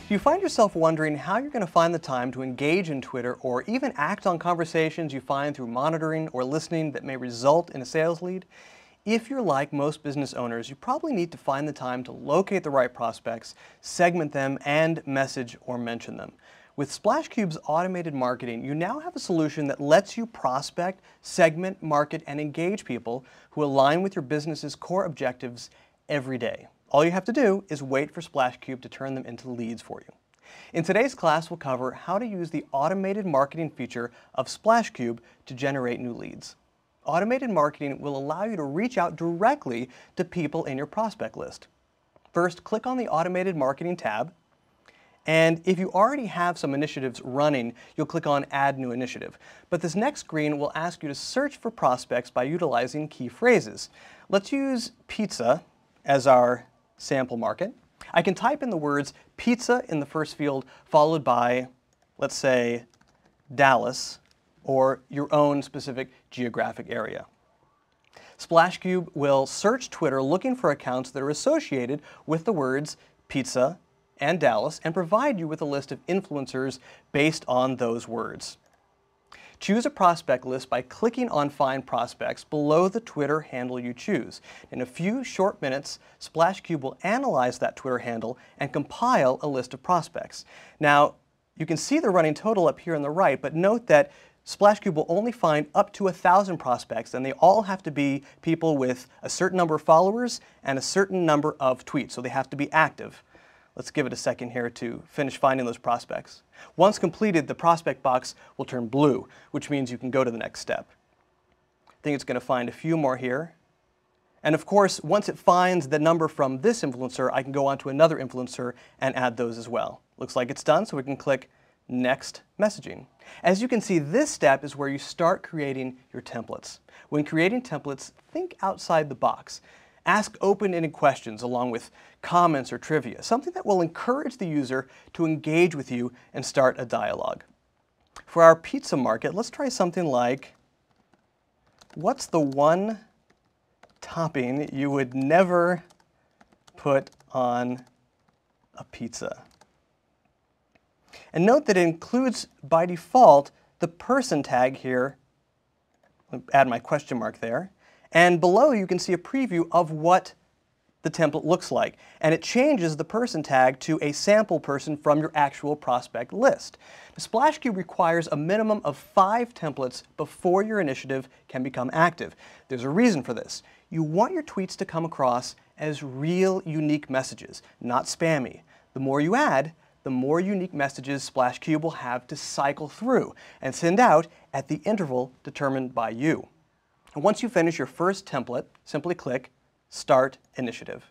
Do you find yourself wondering how you're going to find the time to engage in Twitter or even act on conversations you find through monitoring or listening that may result in a sales lead? If you're like most business owners, you probably need to find the time to locate the right prospects, segment them, and message or mention them. With SplashCube's automated marketing, you now have a solution that lets you prospect, segment, market, and engage people who align with your business's core objectives every day. All you have to do is wait for SplashCube to turn them into leads for you. In today's class, we'll cover how to use the automated marketing feature of SplashCube to generate new leads. Automated marketing will allow you to reach out directly to people in your prospect list. First, click on the Automated Marketing tab, and if you already have some initiatives running, you'll click on Add New Initiative. But this next screen will ask you to search for prospects by utilizing key phrases. Let's use pizza as our sample market. I can type in the words pizza in the first field, followed by, let's say, Dallas, or your own specific geographic area. SplashCube will search Twitter looking for accounts that are associated with the words pizza and Dallas and provide you with a list of influencers based on those words. Choose a prospect list by clicking on Find Prospects below the Twitter handle you choose. In a few short minutes, SplashCube will analyze that Twitter handle and compile a list of prospects. Now, you can see the running total up here on the right, but note that SplashCube will only find up to 1,000 prospects, and they all have to be people with a certain number of followers and a certain number of tweets, so they have to be active. Let's give it a second here to finish finding those prospects. Once completed, the prospect box will turn blue, which means you can go to the next step. I think it's going to find a few more here. And of course, once it finds the number from this influencer, I can go on to another influencer and add those as well. Looks like it's done, so we can click Next Messaging. As you can see, this step is where you start creating your templates. When creating templates, think outside the box. Ask open-ended questions along with comments or trivia, something that will encourage the user to engage with you and start a dialogue. For our pizza market, let's try something like, what's the one topping you would never put on a pizza? And note that it includes, by default, the person tag here. I'll add my question mark there. And below you can see a preview of what the template looks like. And it changes the person tag to a sample person from your actual prospect list. SplashCube requires a minimum of 5 templates before your initiative can become active. There's a reason for this. You want your tweets to come across as real, unique messages, not spammy. The more you add, the more unique messages SplashCube will have to cycle through and send out at the interval determined by you. And once you finish your first template, simply click Start Initiative.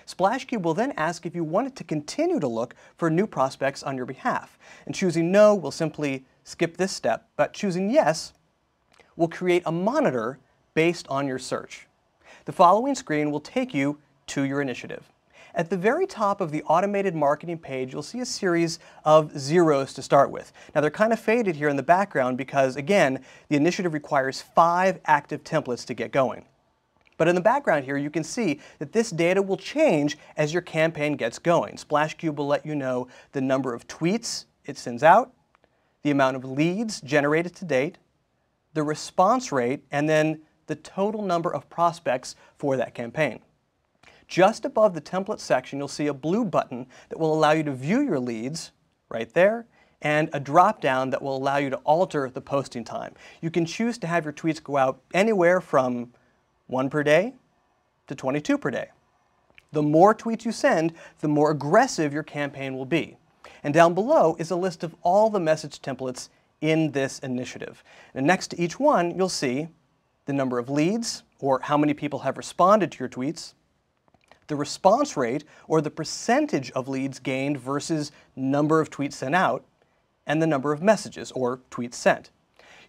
SplashCube will then ask if you want it to continue to look for new prospects on your behalf. And choosing No will simply skip this step, but choosing Yes will create a monitor based on your search. The following screen will take you to your initiative. At the very top of the automated marketing page, you'll see a series of zeros to start with. Now they're kind of faded here in the background because, again, the initiative requires 5 active templates to get going. But in the background here, you can see that this data will change as your campaign gets going. SplashCube will let you know the number of tweets it sends out, the amount of leads generated to date, the response rate, and then the total number of prospects for that campaign. Just above the template section, you'll see a blue button that will allow you to view your leads right there, and a drop-down that will allow you to alter the posting time. You can choose to have your tweets go out anywhere from 1 per day to 22 per day. The more tweets you send, the more aggressive your campaign will be. And down below is a list of all the message templates in this initiative. And next to each one, you'll see the number of leads, or how many people have responded to your tweets, the response rate, or the percentage of leads gained versus number of tweets sent out, and the number of messages, or tweets sent.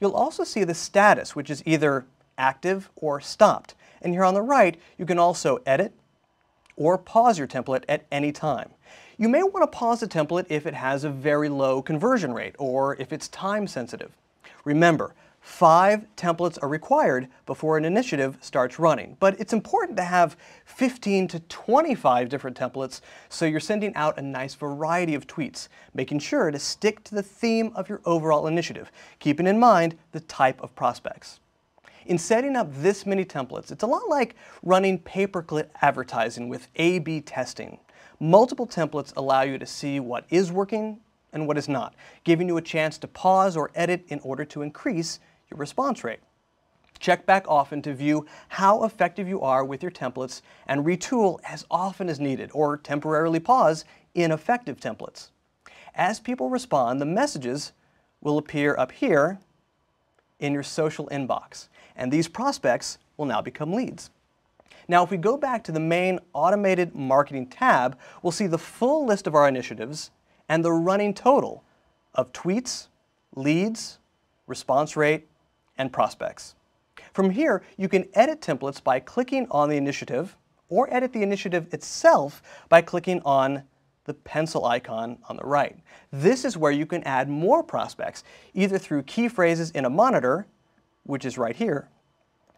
You'll also see the status, which is either active or stopped. And here on the right, you can also edit or pause your template at any time. You may want to pause a template if it has a very low conversion rate or if it's time sensitive. Remember, 5 templates are required before an initiative starts running, but it's important to have 15 to 25 different templates so you're sending out a nice variety of tweets, making sure to stick to the theme of your overall initiative, keeping in mind the type of prospects. In setting up this many templates, it's a lot like running pay-per-click advertising with A/B testing. Multiple templates allow you to see what is working and what is not, giving you a chance to pause or edit in order to increase your response rate. Check back often to view how effective you are with your templates and retool as often as needed, or temporarily pause ineffective templates. As people respond, the messages will appear up here in your social inbox, and these prospects will now become leads. Now, if we go back to the main automated marketing tab, we'll see the full list of our initiatives and the running total of tweets, leads, response rate, and prospects. From here, you can edit templates by clicking on the initiative, or edit the initiative itself by clicking on the pencil icon on the right. This is where you can add more prospects, either through key phrases in a monitor, which is right here,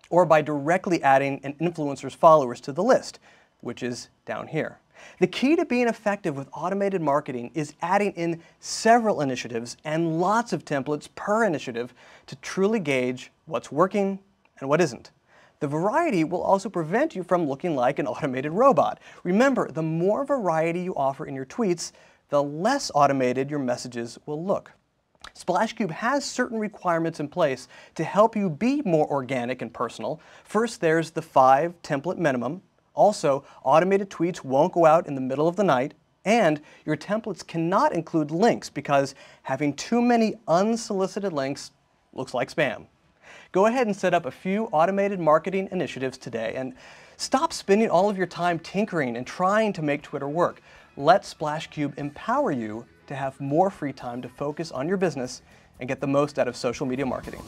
or by directly adding an influencer's followers to the list, which is down here. The key to being effective with automated marketing is adding in several initiatives and lots of templates per initiative to truly gauge what's working and what isn't. The variety will also prevent you from looking like an automated robot. Remember, the more variety you offer in your tweets, the less automated your messages will look. SplashCube has certain requirements in place to help you be more organic and personal. First, there's the 5 template minimum. Also, automated tweets won't go out in the middle of the night, and your templates cannot include links because having too many unsolicited links looks like spam. Go ahead and set up a few automated marketing initiatives today and stop spending all of your time tinkering and trying to make Twitter work. Let SplashCube empower you to have more free time to focus on your business and get the most out of social media marketing.